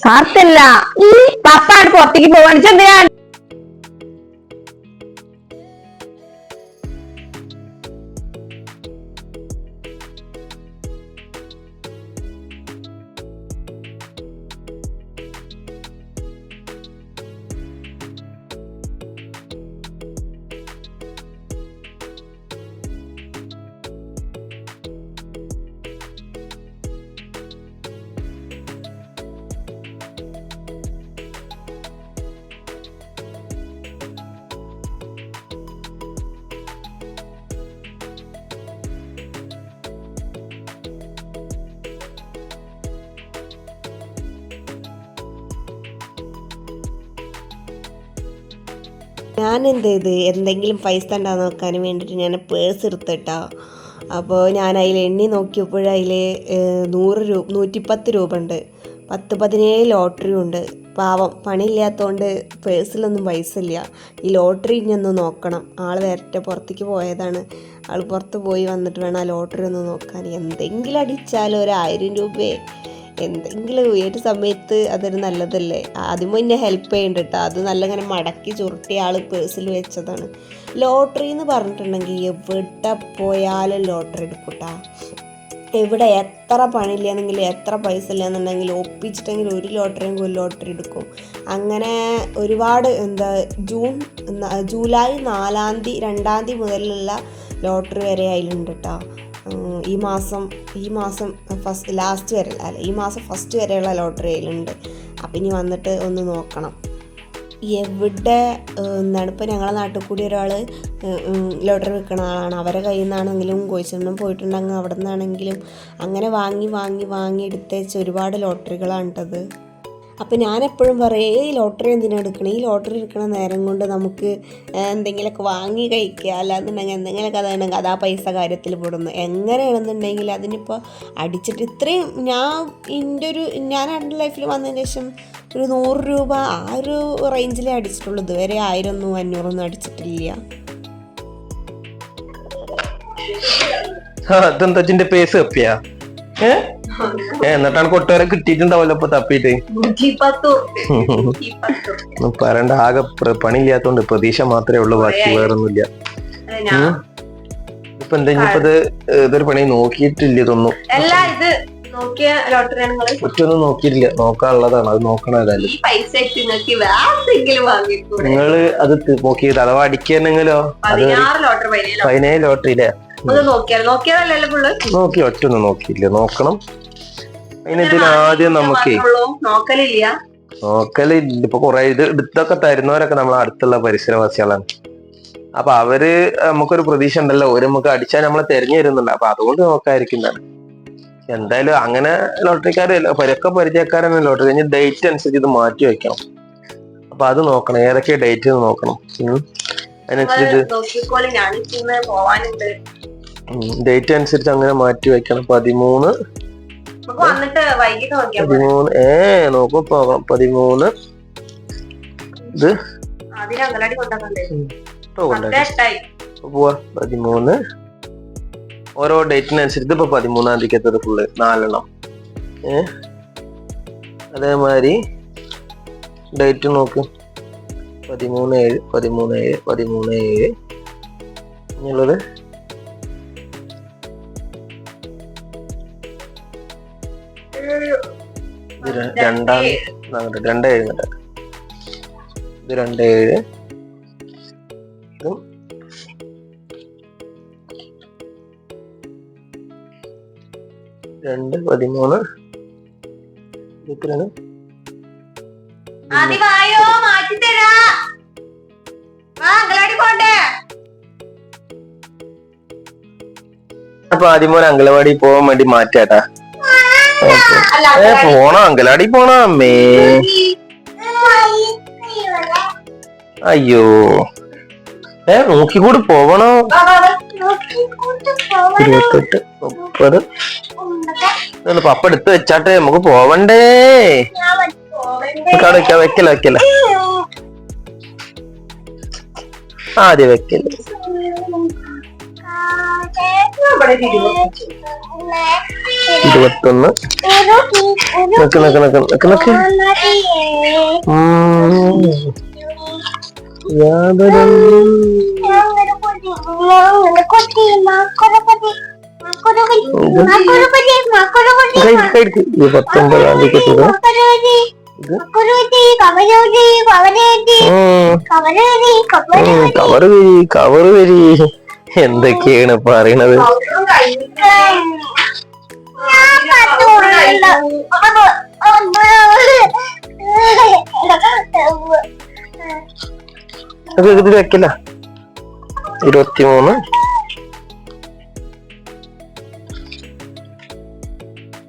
സാർത്തല്ല പപ്പാട് പുറത്തേക്ക് പോവാൻ ചെന്തിനാ ഞാൻ എന്ത് ചെയ്ത് എന്തെങ്കിലും പൈസ ഉണ്ടാകാൻ നോക്കാൻ വേണ്ടിയിട്ട് ഞാൻ പേഴ്സ് എടുത്തിട്ടോ. അപ്പോൾ ഞാൻ അതിൽ എണ്ണി നോക്കിയപ്പോൾ അതിൽ 110 രൂപ ഉണ്ട്. 17 ലോട്ടറി ഉണ്ട്. പാവം പണിയില്ലാത്തതുകൊണ്ട് പേഴ്സിലൊന്നും പൈസ ഇല്ല. ഈ ലോട്ടറി ഇനി ഒന്ന് നോക്കണം. ആൾ നേരത്തെ പുറത്തേക്ക് പോയതാണ്. ആൾ പുറത്ത് പോയി വന്നിട്ട് വേണം ആ ലോട്ടറി ഒന്ന് നോക്കാൻ. എന്തെങ്കിലും അടിച്ചാലും 1000 രൂപയെ എന്തെങ്കിലും ഏത് സമയത്ത് അതൊരു നല്ലതല്ലേ. ആദ്യം എന്നെ ഹെൽപ്പ് ചെയ്യണ്ട കേട്ടോ. അത് നല്ല ഇങ്ങനെ മടക്കി ചുരുട്ടി ആൾ പേഴ്സിൽ വെച്ചതാണ്. ലോട്ടറി എന്ന് പറഞ്ഞിട്ടുണ്ടെങ്കിൽ എവിടെ പോയാലും ലോട്ടറി എടുക്കൂട്ടാ. എവിടെ എത്ര പണിയില്ലാന്നെങ്കിൽ എത്ര പൈസ ഇല്ലാന്നുണ്ടെങ്കിൽ ഒപ്പിച്ചിട്ടെങ്കിൽ ഒരു ലോട്ടറി എടുക്കും. അങ്ങനെ ഒരുപാട് ജൂലൈ 4-ാം തീയതി 2-ാം തീയതി മുതലുള്ള ലോട്ടറി വരെ അതിലുണ്ട് കേട്ടോ. ഈ മാസം ലാസ്റ്റ് വരെ അല്ല, ഈ മാസം ഫസ്റ്റ് വരെയുള്ള ലോട്ടറി അതിലുണ്ട്. അപ്പം ഇനി വന്നിട്ട് ഒന്ന് നോക്കണം എവിടെ ഇപ്പോൾ ഞങ്ങളുടെ നാട്ടിൽ കൂടി ഒരാൾ ലോട്ടറി വിൽക്കുന്ന ആളാണ്. അവരെ കയ്യിൽ നിന്നാണെങ്കിലും കോഴിച്ചെണ്ണം പോയിട്ടുണ്ടെങ്കിൽ അവിടെ നിന്നാണെങ്കിലും അങ്ങനെ വാങ്ങി എടുത്തേച്ച് ഒരുപാട് ലോട്ടറികളാണിട്ടത്. അപ്പം ഞാനെപ്പോഴും പറയും ഈ ലോട്ടറി എന്തിനാണ് എടുക്കണം, ഈ ലോട്ടറി എടുക്കണ നേരം കൊണ്ട് നമുക്ക് എന്തെങ്കിലുമൊക്കെ വാങ്ങി കഴിക്കുക, അല്ലാന്നുണ്ടെങ്കിൽ എന്തെങ്കിലുമൊക്കെ അതാണെങ്കിൽ അത് ആ പൈസ കാര്യത്തിൽ പെടുന്നു. എങ്ങനെയാണെന്നുണ്ടെങ്കിൽ അതിനിപ്പോൾ അടിച്ചിട്ട് ഇത്രയും ഞാൻ എൻ്റെ ലൈഫിൽ വന്നതിന് ശേഷം ഒരു 100 രൂപ ആ ഒരു റേഞ്ചിലേ അടിച്ചിട്ടുള്ളൂ. ഇതുവരെ 1000-500 അടിച്ചിട്ടില്ല. അതെന്താ പേസ് കപ്പിയാ എന്നിട്ടാണ് കൊട്ടുവരെ കിട്ടിയിട്ടുണ്ടാവല്ലോ ഇപ്പൊ തപ്പിട്ട്. പറയണ്ട, ആകെ പണിയില്ലാത്തോണ്ട് പ്രതീക്ഷ മാത്രമേ ഉള്ളൂ, ബാക്കി വേറൊന്നുമില്ല. ഇപ്പൊ എന്താ ഇതൊരു പണി നോക്കിയിട്ടില്ല. ഇതൊന്നും ഒറ്റൊന്നും നോക്കിയിട്ടില്ല. നോക്കാനുള്ളതാണ്, അത് നോക്കണം. ഏതായാലും നിങ്ങള് അത് നോക്കിയത് അഥവാ അടിക്കാനെങ്കിലോ 17 ലോട്ടറിയില്ലേ നോക്കി ഒറ്റൊന്നും നോക്കിയില്ല. നോക്കണം. അതിനെന്തിനും ആദ്യം നമുക്ക് നോക്കലില്ല. ഇപ്പൊ കൊറേ ഇതൊക്കെ തരുന്നവരൊക്കെ നമ്മളെ അടുത്തുള്ള പരിസരവാസികളാണ്. അപ്പൊ അവര് നമുക്കൊരു പ്രതീക്ഷ ഉണ്ടല്ലോ, ഒരു നമുക്ക് അടിച്ചാൽ നമ്മളെ തെരഞ്ഞു തരുന്നുണ്ട്. അപ്പൊ അതുകൊണ്ട് നോക്കാതിരിക്കുന്നതാണ്. എന്തായാലും അങ്ങനെ ലോട്ടറിക്കാരല്ല, പരിചയക്കാരാണ് ലോട്ടറി. കഴിഞ്ഞ് ഡേറ്റ് അനുസരിച്ച് ഇത് മാറ്റി വെക്കണം. അപ്പൊ അത് നോക്കണം, ഏതൊക്കെ ഡേറ്റ് നോക്കണം. അതിനനുസരിച്ച് ഡേറ്റ് അനുസരിച്ച് അങ്ങനെ മാറ്റി വെക്കണം. 13 നോക്കും പോകാം. 13 ഇത് പോവാ. 13 ഓരോ ഡേറ്റിനനുസരിച്ച് ഇപ്പൊ 13-ാം തീയതി ഫുള്ള് 4 എണ്ണം. അതേമാതിരി ഡേറ്റ് നോക്ക്. 13/7 ഇനിയുള്ളത് 2-7 ഇത് 2/7 ഇതും 2/13 ഇത്രയാണ്. അപ്പൊ ആദ്യം അംഗനവാടി പോവാൻ വേണ്ടി മാറ്റാട്ടാ. പോണോ അങ്കലാടി പോണോ അമ്മേ? അയ്യോ നോക്കിക്കൂടി പോവണോ? 28, 30 പപ്പ എടുത്ത് വെച്ചാട്ടെ, നമുക്ക് പോവണ്ടേ? വെക്കല ആദ്യം വെക്കല്. 21. നിക്ക്. ഈ 19-ാം തീയതി കിട്ടിയത് കവറ് വരി എന്തൊക്കെയാണ് പറയണത്? അത് ഇതിൽ വെക്കില്ല. 23,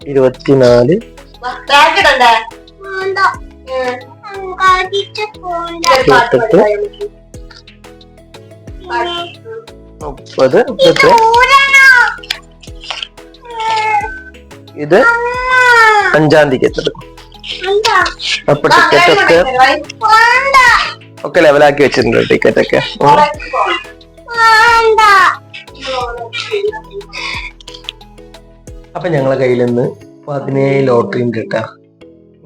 24, 30. ഇത് 5-ാം തീയതി എത്തും. അപ്പൊ ടിക്കറ്റ് ഒക്കെ ലെവലാക്കി വെച്ചിട്ടുണ്ട്. ടിക്കറ്റ് ഒക്കെ അപ്പൊ ഞങ്ങളെ കയ്യിൽ നിന്ന് 17 ലോട്ടറി ഉണ്ട് കേട്ടാ.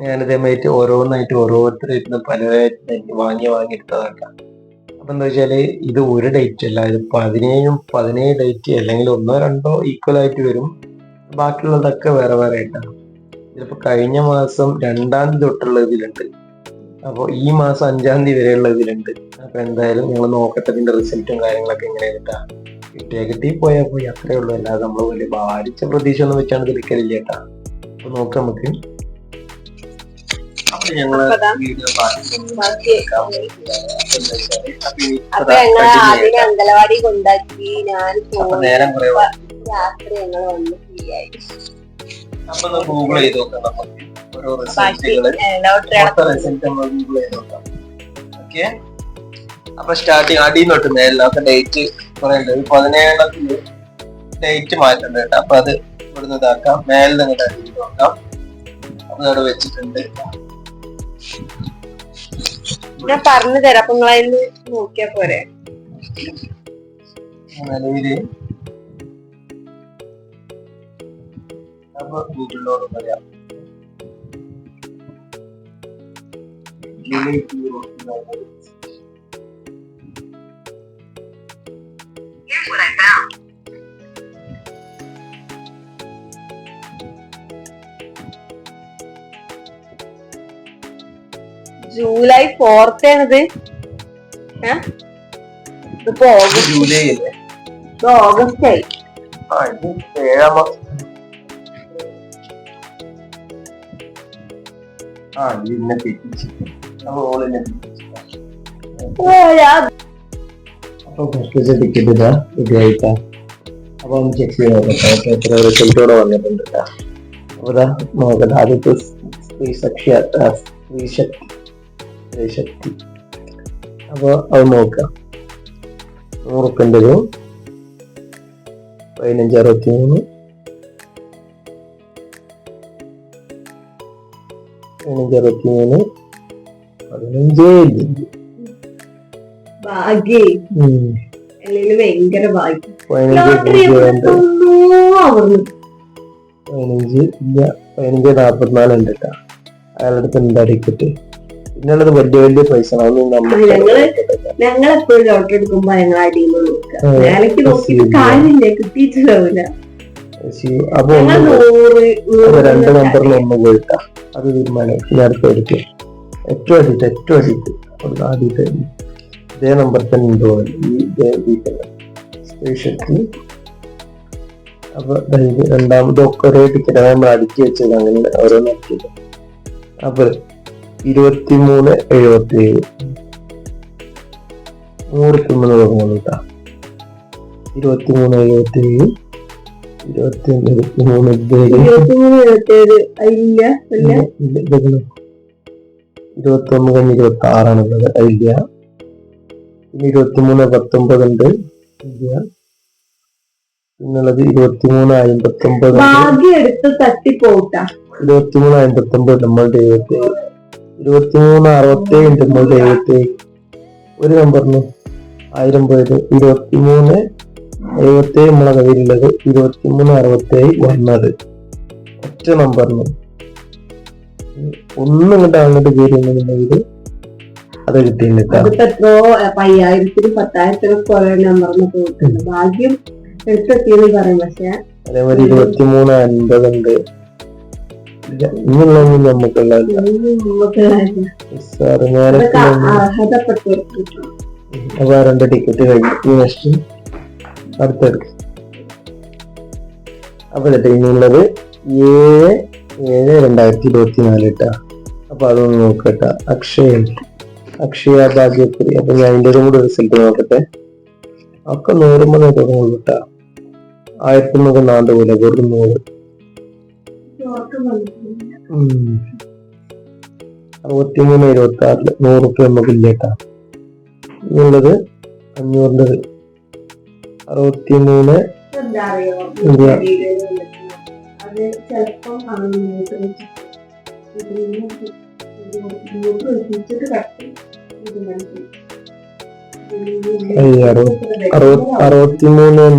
ഞാനിതേമായിട്ട് ഓരോന്നായിട്ട് ഓരോരുത്തരായിട്ട് പലതായിട്ട് വാങ്ങിയെടുത്തതാക്കാം. അപ്പൊ എന്താ വെച്ചാല് ഇത് ഒരു ഡേറ്റ് അല്ല, ഇത് 17 ഡേറ്റ് അല്ലെങ്കിൽ 1-2 ഈക്വൽ ആയിട്ട് വരും. ബാക്കിയുള്ളതൊക്കെ വേറെ വേറെ ആയിട്ടാണ്. ചിലപ്പോ കഴിഞ്ഞ മാസം 2-ാം തീയതി തൊട്ടുള്ള ഇതിലുണ്ട്. അപ്പൊ ഈ മാസം 5-ാം തീയതി വരെയുള്ള ഇതിലുണ്ട്. അപ്പൊ എന്തായാലും നിങ്ങൾ നോക്കട്ടെ ഇതിന്റെ റിസൾട്ടും കാര്യങ്ങളൊക്കെ എങ്ങനെ കിട്ടി പോയാൽ പോയി, അത്രേ ഉള്ളൂ. അല്ലാതെ നമ്മൾ വലിയ ഭാരിച്ച പ്രതീക്ഷ ഒന്നും വെച്ചാണ് ഇത് എടുക്കലില്ല കേട്ടാ. അപ്പൊ നോക്കാം നമുക്ക്. അപ്പൊ ഞങ്ങള് വീഡിയോ അംഗനവാടി കൊണ്ടാക്കി നേരം കുറെ രാത്രി ഞങ്ങൾ വന്ന് ഫ്രീ ആയി. അപ്പൊ ഗൂഗിൾ ചെയ്ത് നോക്കാം. നമുക്ക് ഓരോ റിസൾട്ടുകള് റിസൾട്ട് നമ്മൾ ഗൂഗിൾ ചെയ്ത് നോക്കാം. ഓക്കെ, അപ്പൊ സ്റ്റാർട്ടിങ് അടിയിൽ തൊട്ട് മേലിനൊക്കെ ഡേറ്റ് പറയുന്നത് 17-ാമത്തില് ഡേറ്റ് മാറ്റണ്ട കേട്ടോ. അപ്പൊ അത് ഇവിടുന്ന് ഇതാക്കാം. മേലിൽ നിന്ന് അടിയിൽ നോക്കാം. അപ്പൊ അവിടെ വെച്ചിട്ടുണ്ട്. ഞാൻ പറഞ്ഞു തരാം. അപ്പൊ നിങ്ങളതിന് നോക്കിയാ പോരെ. നിലവില് അപ്പൊ ഗൂഗിളിനോട് പറയാം. ജൂലൈ 4th ആണിത്. ഇതിപ്പോ ജൂലൈ അല്ലേ? ഇത് ഓഗസ്റ്റ് ആയി. ഇത് 7-ാം മാസം. ഇതിനെ തെറ്റിച്ച് അപ്പൊ ഫസ്റ്റ് ടിക്കറ്റ് ഇതാ ഇതായിട്ടാ. അപ്പൊ ഒന്ന് ചെക്ക് ചെയ്ത് നോക്കട്ടെ എത്ര റിസൾട്ടോടെ വന്നിട്ടുണ്ട് കേട്ടാ. അപ്പൊ ഇതാ നോക്കട്ടെ. ആദ്യത്തെ സ്ത്രീശക്തി. അപ്പൊ അത് നോക്കാം. 100 1563 1563 15 ഭാഗ്യേ ഭയങ്കര ഭാഗ്യം. 1544 ഉണ്ട് കേട്ടാ. അയാളുടെ അടുത്ത് എന്താ ടിക്കറ്റ്. പിന്നുള്ളത് വലിയ വലിയ പൈസ. ഞങ്ങളെപ്പോഴും ലോട്ടറി എടുക്കുമ്പോ ഞങ്ങൾ അടിയിൽ നോക്കിയിട്ട് കാര്യമില്ല, കിട്ടിയിട്ടില്ല. അപ്പൊ 2 നമ്പറിൽ 1 പോയിട്ടാ. അത് തീരുമാനം. ഞാൻ അടുത്ത് എടുക്കും. ഏറ്റവും അടിയിട്ട് ആദ്യത്തെ ഇതേ നമ്പർ തന്നെ ഉണ്ടോ സ്ത്രീശക്തി. അപ്പൊ രണ്ടാമതൊക്കെ ഒരേ ടിക്കറ്റ് നമ്മൾ അടുക്കി വെച്ചത്. അങ്ങനെ ഓരോന്ന് അടുക്കിയത്. അപ്പൊ 2377 100 തുടങ്ങുന്നു കേട്ടാ. 2377 21 കഴിഞ്ഞ് 26 അതില്ല. പിന്നെ 2319 ഉണ്ട് ഇല്ല. പിന്നുള്ളത് 2359 2359 നമ്മളുടെ 77 2367 നമ്മളുടെ 77. ഒരു നമ്പറിന് 1000 പോയത് 23 77 നമ്മളെ കയ്യിലുള്ളത് 2367 വന്നത് ഒറ്റ നമ്പറിന് ഒന്നും അങ്ങോട്ട് കയറിയെന്നുണ്ടെങ്കിൽ അത് കിട്ടിയില്ല. അതിപ്പോ എത്രയോ 5000-നും 10,000-നും കുറെ നമ്പറിന് പോയിട്ടുണ്ട്. ഭാഗ്യം എടുത്തെത്തിയെന്ന് പറയും. പക്ഷെ അതേമാതിരി 2350 ഉണ്ട്. ഇങ്ങനെയൊന്നും നമുക്കുള്ള അപ്പൊ 2 ടിക്കറ്റ് കഴിഞ്ഞു. നെക്സ്റ്റ് അടുത്തെടുക്കും. അപ്പൊ ഇനിയുള്ളത് 7/7/2024 കേട്ടാ. അപ്പൊ അതൊന്ന് നോക്കട്ടെ. അക്ഷയ ഭാഗ്യക്കുറി. അപ്പൊ ഞാൻ അതിൻ്റെ കൂടെ റിസൾട്ട് നോക്കട്ടെ. ഒക്കെ 100 തുടങ്ങുള്ളൂ കേട്ടാ. 1000 നാണ്ട് പോലെ വെറും 100. 63/26 100 നമുക്ക് ഇല്ലേട്ടാ. ഇനിയുള്ളത് 500. 63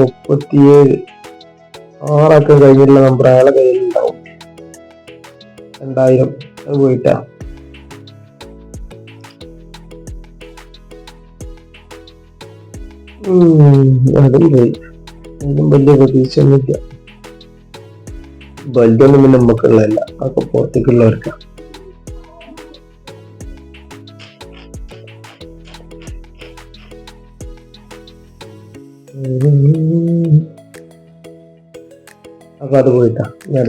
63 6 കഴിഞ്ഞിട്ടുള്ള നമ്പർ അയാളെ കയ്യിലുണ്ടാവും. 2000 അത് പോയിട്ടാ. അതും പോയി. അതിനും വലിയ പ്രതീക്ഷ ഒന്നുമില്ല. ബൾബൊന്നും പിന്നെ നമുക്കുള്ളതല്ല, അതൊക്കെ പുറത്തേക്കുള്ളവർക്കാ. അപ്പൊ അത് പോയിട്ടാ. ഞാൻ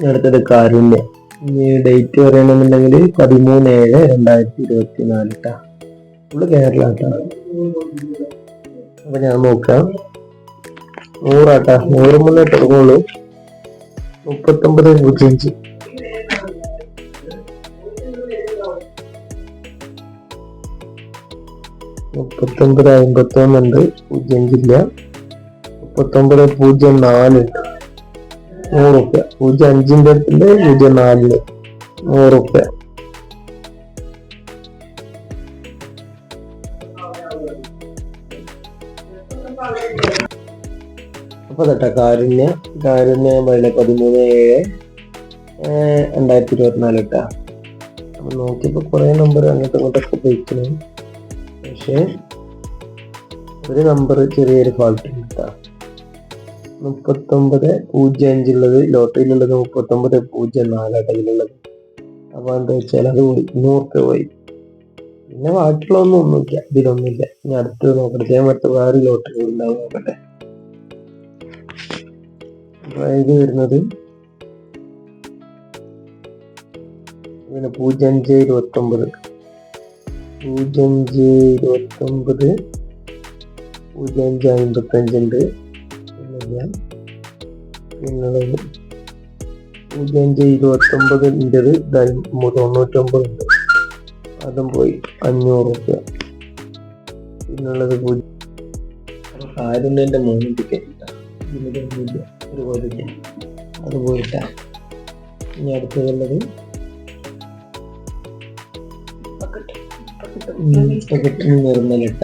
അടുത്തത് കാരുണ്യ. ഇനി ഡേറ്റ് പറയണമെന്നുണ്ടെങ്കിൽ 13/7/2024 ട്ടാ. ഫുള്ള് കേരള ട്ടാ. അപ്പൊ ഞാൻ നോക്കാം. 100 ആട്ടാ. 100 തുടങ്ങുള്ളൂ. 39/05 39/51 ഉണ്ട്. 05 ഇല്ല. 39/04 ഉണ്ട്. 100 റുപ്യ. 05-ന്റെ അടുത്തുണ്ട്. 04 100 റുപ്യ. അപ്പൊ കേട്ടാ കാരുണ്യ 13/7/2024 ഇട്ടാ. അപ്പൊ നോക്കിയപ്പോ കുറെ നമ്പർ അങ്ങോട്ടും ഇങ്ങോട്ടൊക്കെ പോയിക്കണേ. പക്ഷെ ഒരു നമ്പർ ചെറിയൊരു ഫാൾട്ട് ഉണ്ട്. 39/05 ഉള്ളത് ലോട്ടറിയിലുള്ളത് 39/04 കയ്യിലുള്ളത്. അപ്പൊ എന്താ വെച്ചാൽ അത് പോയി. 100 പോയി. പിന്നെ ബാക്കിയുള്ളതൊന്നുമില്ല. ഇതിലൊന്നുമില്ല. ഇനി അടുത്തത് നോക്കട്ടെ. ഞാൻ മറ്റു വേറെ ലോട്ടറി ഉണ്ടാവും നോക്കട്ടെ. ഇത് വരുന്നത് പിന്നെ 05/29 05/29 05/55 ഉണ്ട്. പിന്നുള്ളത് 05/29-ൻ്റെത് 99 ഉണ്ട്. അതും പോയി. 500 റുപ്യ. പിന്നുള്ളത് കാരുണ്യന്റെ 3 ടിക്കറ്റ് ഒരുപോലെ അത് പോയിട്ടാ. ഇനി അടുത്തുള്ളത് നിർമ്മലിട്ട.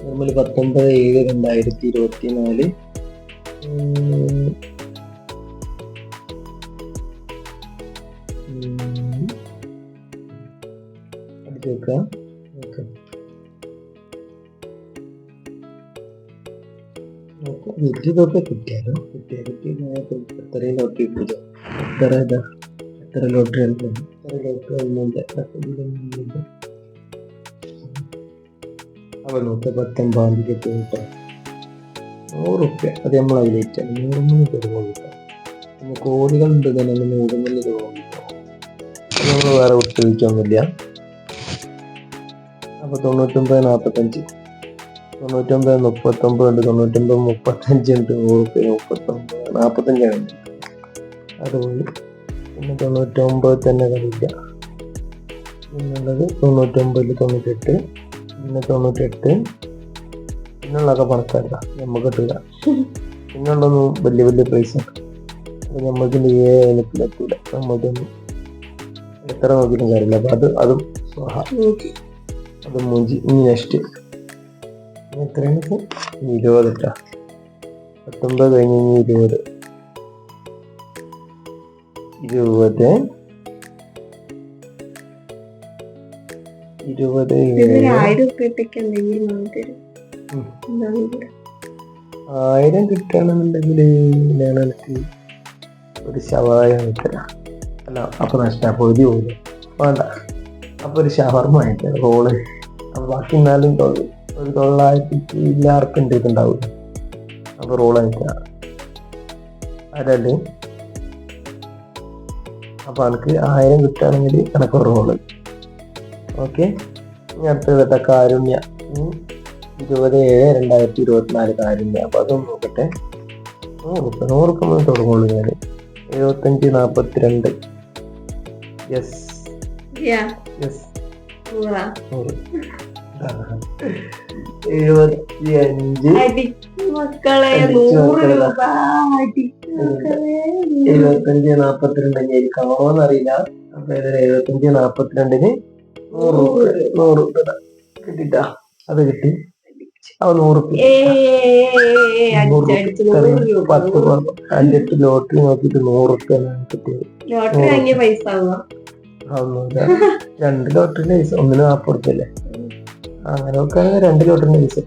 നിർമ്മൽ 19/7/2024 അടുത്ത് വെക്കാം. ഇതൊക്കെ കിട്ടിയാലോ. എത്ര ലോട്ടറി കിട്ടില്ല. എത്ര ലോട്ടറി ഒന്നുമില്ല. അവ നോക്കുക. 19 ടിക്കറ്റ് കിട്ടാം. 100 റുപ്യ. അത് നമ്മൾ ഹൈലൈറ്റ് ആണ്. 100 തുടങ്ങും കിട്ടാം. പിന്നെ കോടികളുണ്ട് തന്നെ. 100 തുടങ്ങും കിട്ടാം. നമ്മൾ വേറെ വിട്ടുവയ്ക്കൊന്നുമില്ല. അപ്പൊ 99/45 99/39 ഉണ്ട്. 99/35 ഉണ്ട്. 100 39/45 ആണ്. അത് പോയി. പിന്നെ 99 തന്നെ കളില്ല. പിന്നുള്ളത് 99/98 പിന്നെ 98. പിന്നുള്ളതൊക്കെ പണക്കാരല്ല. നമുക്ക് കിട്ടില്ല. പിന്നുള്ളതൊന്നും വലിയ പ്രൈസ് ആണ്. അപ്പൊ നമ്മൾക്ക് എത്തില്ല. നമ്മൾക്കൊന്നും എത്ര നോക്കിയിട്ടും കാര്യമില്ല. അപ്പൊ അതും മൂഞ്ചി. ഇനി നെക്സ്റ്റ് എത്രയാണ് 20 കേട്ടോ. 19 കഴിഞ്ഞ് 20 20 20 1000 കിട്ടുകയാണെന്നുണ്ടെങ്കിൽ ഞാൻ എനിക്ക് ഒരു ശവായ വാങ്ങിത്തരാം. അല്ല അപ്പൊ നഷ്ട പൊതി പോലും വേണ്ട. അപ്പൊ ഒരു ഷവർമ വാങ്ങിത്തരാം, റോള്. അപ്പൊ ബാക്കി എന്നാലും ഒരു 900 എല്ലാവർക്കും ഉണ്ടാവും. അപ്പൊ റോള് വാങ്ങിത്തരാം അതല്ലേ. അപ്പൊ എനിക്ക് 1000 കിട്ടുകയാണെങ്കിൽ എനക്ക് റോള്. ഓക്കെ. ഇനി അടുത്തത് കേട്ടോ കാരുണ്യ. 27/2024 കാരുണ്യ. അപ്പൊ അതും നോക്കട്ടെ. 100 തുടങ്ങുള്ളൂ ഞാൻ. 75/42. Yes yes 75/42 കാണുമോന്നറിയില്ല. അപ്പൊ 75/42 100 കിട്ടിട്ടാ. അത് കിട്ടി. അവ 100 5 ലോട്ടറി നോക്കിട്ട് 100 കിട്ടിയത്. 2 ലോട്ടറിന്റെ പൈസ, 1 40 ഉറുപ്പ്യല്ലേ. അങ്ങനെ നോക്കുകയാണെങ്കിൽ 2 ലോട്ടറിന്റെ പൈസ,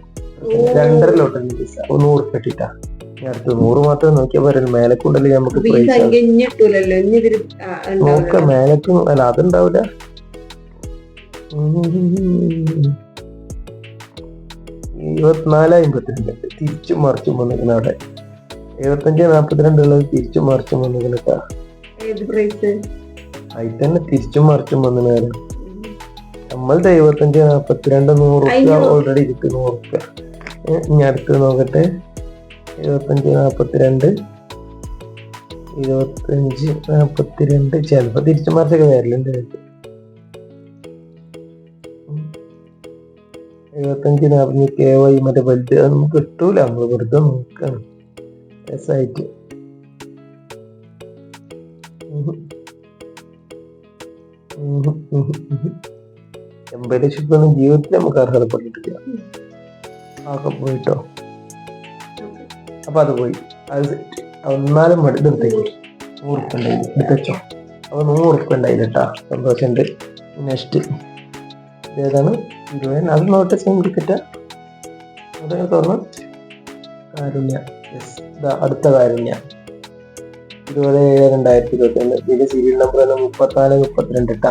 2.5 ലോട്ടറിന്റെ പൈസ. 100 കിട്ടിട്ടാ. അടുത്ത് 100 മാത്രം നോക്കിയാൽ പറയുന്നത് മേലക്കുണ്ടല്ലേ നമുക്ക് നോക്കാം. മേലക്ക് അല്ല അതുണ്ടാവില്ല. 24/52 തിരിച്ചും മറിച്ചും വന്നിരിക്കുന്ന അവിടെ. 75/42 ഉള്ളത് തിരിച്ചും മറിച്ചും വന്നിരിക്കുന്ന കേട്ടാ. അതിൽ തന്നെ തിരിച്ചും മറിച്ചും വന്നിന് നേരം. നമ്മളുടെ 75/42 100 ഓൾറെഡി കിട്ടി. 100. ഇനി അടുത്ത് നോക്കട്ടെ. 75/42 25/42 ചിലപ്പോ തിരിച്ചു മറിച്ചൊക്കെ വരലുണ്ട്. 75 KY മറ്റേ വലുത് അത് നമുക്ക് കിട്ടൂല. നമ്മള് വെറുതെ നോക്കാണ് രസമായിട്ട്. 80 ലക്ഷം ജീവിതത്തിൽ നമുക്ക് അർഹതപ്പെട്ടിട്ടില്ല. ആകെ പോയിട്ടോ. അപ്പൊ അത് പോയി. അത് സെറ്റ്. എന്നാലും എടുത്തേക്ക് 100 ഉറുപ്പ്യ ഉണ്ടായില്ല. എടുത്തോ. അപ്പൊ 100 ഉറുപ്പ്യ ഉണ്ടായില്ല കേട്ടാ. സന്തോഷമുണ്ട്. നെക്സ്റ്റ് ഏതാണ്? 20. അത് നോട്ട് സെയിം ടിക്കറ്റാ. അതൊക്കെ തുറന്ന് കാരുണ്യ. അടുത്ത കാരുണ്യ 27/2021. ഇതിന്റെ സീരിയൽ നമ്പർ 34/32 കേട്ടാ.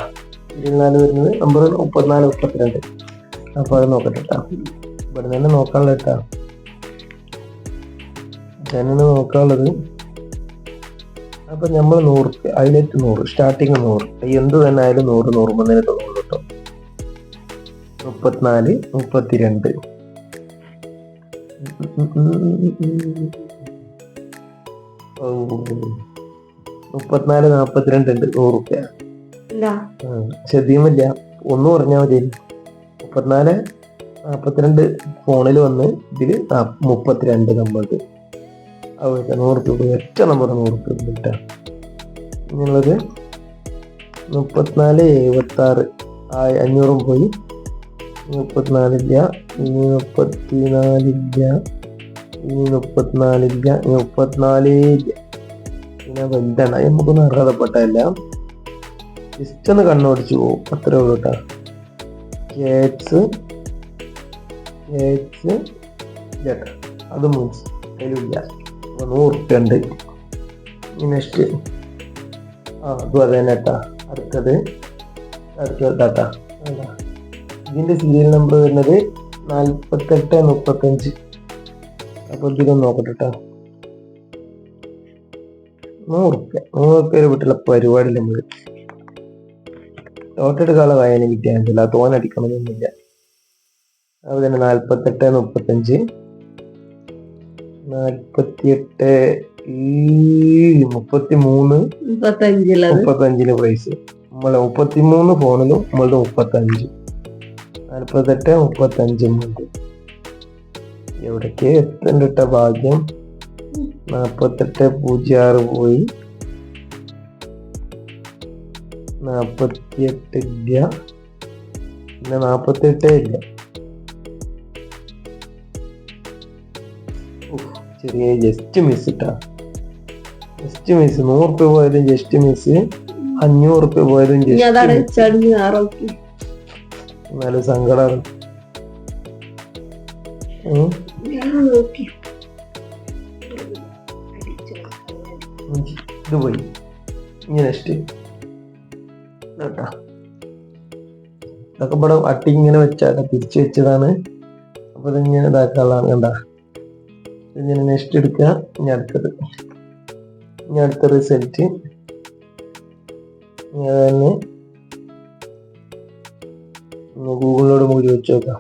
സീരിയൽ 4 വരുന്നത് നമ്പർ 34/32. അപ്പൊ അത് നോക്കട്ടെ കേട്ടാ. ഇവിടെ തന്നെ നോക്കാനുള്ള കേട്ടാ. ഞാനാണ് നോക്കാനുള്ളത്. അപ്പൊ നമ്മൾ 100 ഹൈലൈറ്റ് 100 സ്റ്റാർട്ടിങ് 100. എന്ത് തന്നെ ആയാലും 100 തന്നെ തോന്നുള്ളൂ കേട്ടോ. 34 32 34 42 ഉണ്ട്. 100 ഉറുപ്പ്യ. ശ്രദ്ധിക്കുന്നില്ല. ഒന്ന് പറഞ്ഞാൽ മതി. 34 42 ഫോണിൽ വന്ന് ഇതില് 32 നമ്മൾക്ക്. അതുപോലെ 100 രൂപ ഒറ്റ നമ്പർ 100 രൂപ കിട്ടാം. ഇനിയുള്ളത് 34 76 500 പോയി. 34 ഇല്ല. ഇനി 34 ഇല്ല. ഇനി 34 ഇല്ല. 34 ഇല്ല. പിന്നെ വലുതാണ്. നമുക്കൊന്നും അർഹതപ്പെട്ടല്ല. ജസ്റ്റ് ഒന്ന് കണ്ണോടിച്ചു പോകും. അത്രേ ഉള്ളൂ കേട്ടാ. കേറ്റ്സ് അത് മീൻസ് അതിലില്ല. 100 ഉറുപ്പ്യ ഉണ്ട്. നെക്സ്റ്റ് അതും അത് തന്നെ കേട്ടാ. അടുത്തത് കേട്ടാ. ഇതിന്റെ സീരിയൽ നമ്പർ വരുന്നത് 48/35. അപ്പൊ ഇതിലൊന്ന് നോക്കട്ടെ കേട്ടോ. 100 ഉറുപ്പ്യ വീട്ടിലെ പരിപാടി നമ്മള് തോട്ടെടുക്കാനുള്ള വായന കിട്ടിയാൽ തോനടിക്കണമെന്നൊന്നുമില്ല. അതുപോലെ തന്നെ 48/35 48 33 പ്രൈസ്. നമ്മളെ 33 ഫോണിലും നമ്മളുടെ 35. 48 35 എവിടേക്ക് എത്തണ്ടിട്ട ഭാഗ്യം. 48/06 പോയി. 48 ഇല്ല. പിന്നെ 48 ഇല്ല. ചെറിയ ജസ്റ്റ് മിസ് ഇട്ടാ, ജസ്റ്റ് മിസ്. 100 റുപ്യ പോയതും ജസ്റ്റ് മിസ്, 500 റുപ്യ പോയതും ജസ്റ്റ്. എന്നാലും സങ്കടമാണ്. ഇത് പോയി. ഇനി നെക്സ്റ്റ് കേട്ടാ, ഇതൊക്കെ ഇവിടെ അട്ടി ഇങ്ങനെ വെച്ചാൽ തിരിച്ചു വെച്ചതാണ്. അപ്പൊ ഇതിങ്ങനെ ഇതാക്കാനുള്ളതാണ്. കണ്ടാ, ഇങ്ങനെ നെക്സ്റ്റ് എടുക്കുക. ഇനി അടുത്തത്, ഇനി അടുത്ത റിസൾട്ട് തന്നെ ഗൂഗിളിനോട് കൂടി വെച്ച് നോക്കാം.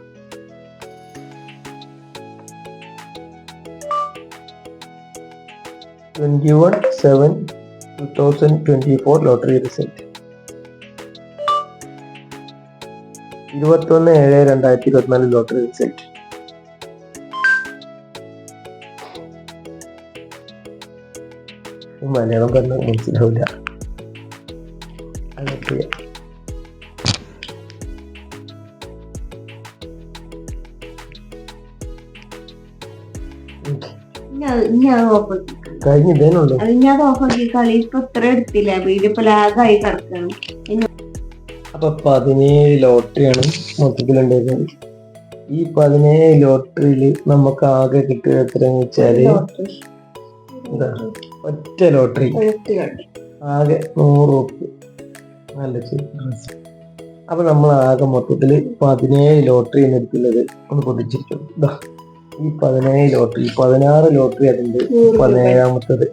(21/7/2024) lottery result. 21/7/2024 lottery result. Malayalam പറഞ്ഞ മനസ്സിലാവില്ല. അതൊക്കെ കഴിഞ്ഞിതേനുള്ളൂ. അപ്പൊ 17 ലോട്ടറിയാണ് മൊത്തത്തിലുണ്ടായിരുന്നത്. ഈ 17 ലോട്ടറിയില് നമുക്ക് ആകെ കിട്ടുക എത്രയെന്ന് വെച്ചാല്, ഒറ്റ ലോട്ടറി ആകെ 100 റുപ്യ. നല്ല ഡ്രസ്. അപ്പൊ നമ്മൾ ആകെ മൊത്തത്തില് 17 ലോട്ടറി എടുക്കുന്നത് ഒന്ന് പൊതിച്ചിരിക്കും. ഈ 17 ലോട്ടറി, 16 ലോട്ടറി അതുണ്ട്. 17ാമത്തത്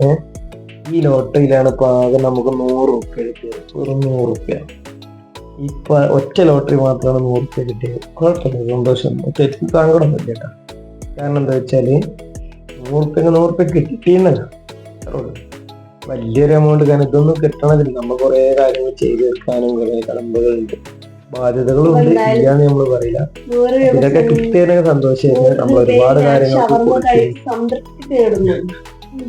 ഈ ലോട്ടറിയിലാണ് ഇപ്പൊ ആകെ നമുക്ക് 100 റുപ്യ കിട്ടിയത്. വെറും 100 റുപ്യ. ഇപ്പൊ ഒറ്റ ലോട്ടറി മാത്രമാണ് 100 റുപ്യ കിട്ടിയത്. കുഴപ്പമില്ല, സന്തോഷം. സങ്കടമൊന്നും ഇല്ല കേട്ടോ. കാരണം എന്താ വെച്ചാല് 100 റുപ്യ കിട്ടിയെന്നല്ല, വലിയൊരു എമൗണ്ട്. കാരണം ഇതൊന്നും കിട്ടണതില്ല. നമ്മൾ കുറെ കാര്യങ്ങൾ ചെയ്തു തീർക്കാനും കുറെ കടമ്പകളുണ്ട്, ബാധ്യതകളുണ്ട്. ഇല്ലാന്ന് നമ്മള് പറയില്ല. ഇതൊക്കെ കിട്ടിയതിനൊക്കെ സന്തോഷമായിരുന്നു. നമ്മൾ ഒരുപാട് കാര്യങ്ങൾക്ക്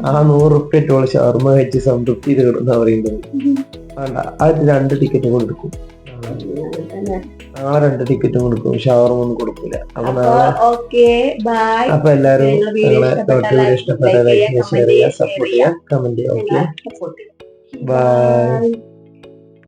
ആ 100 റുപ്യ ഇട്ടോള് ഷവർമ കഴിച്ച് സംതൃപ്തി തേടുന്ന പറയുന്നത്. വേണ്ട, അത് 2 ടിക്കറ്റും കൊടുക്കും. നാളെ 2 ടിക്കറ്റും കൊടുക്കും, ഷവർമ ഒന്നും കൊടുക്കില്ല. അപ്പൊ നാളെ അപ്പൊ എല്ലാരും ഞങ്ങളെ ലോട്ടറി ഇഷ്ടപ്പെട്ട ലൈക്ക് ചെയ്യുക, ഷെയർ ചെയ്യുക, സപ്പോർട്ട് ചെയ്യുക, കമന്റ് ചെയ്യുക. Okay, by.